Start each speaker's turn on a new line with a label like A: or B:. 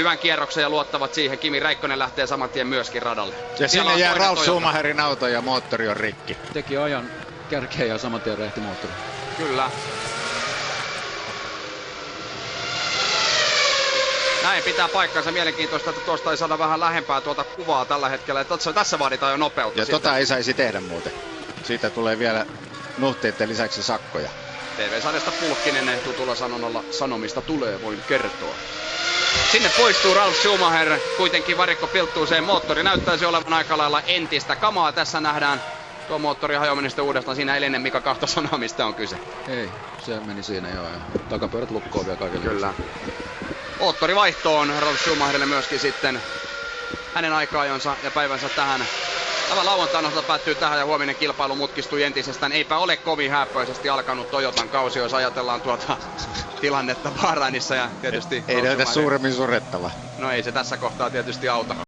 A: hyvän kierroksen ja luottavat siihen. Kimi Räikkönen lähtee saman tien myöskin radalle.
B: Ja sinne jää Ralf Schumacherin auto ja moottori on rikki.
C: Teki ajan kärkeen ja saman tien räjähti moottori.
A: Kyllä. Näin pitää paikkansa. Mielenkiintoista, että tuosta ei saada vähän lähempää tuota kuvaa tällä hetkellä. Tässä vaaditaan jo nopeutta.
B: Ja tota ei saisi tehdä muuten. Siitä tulee vielä nuhteiden lisäksi sakkoja.
A: TV-sarjasta Pulkkinen tutulla sanonnalla sanomista tulee, voin kertoa. Sinne poistuu Ralf Schumacher, kuitenkin varikko pilttuuseen. Moottori näyttäisi olevan aika lailla entistä kamaa. Tässä nähdään tuo moottorin hajoaminen sitten uudestaan. Siinä ei ennen Mika kahta sanaa, mistä on kyse.
C: Ei, se meni siinä joo. Takapyörät lukkoon vielä kaikille.
A: Kyllä. Moottori vaihtoon Ralf Schumacherille myöskin sitten hänen aika-ajonsa ja päivänsä tähän. Tämä lauantain osalta päättyy tähän ja huominen kilpailu mutkistui entisestään. Eipä ole kovin hääppöisesti alkanut Toyotan kausi, jos ajatellaan tuota tilannetta Bahrainissa ja tietysti...
B: Ei näytä suuremmin surettava.
A: No ei se tässä kohtaa tietysti auta.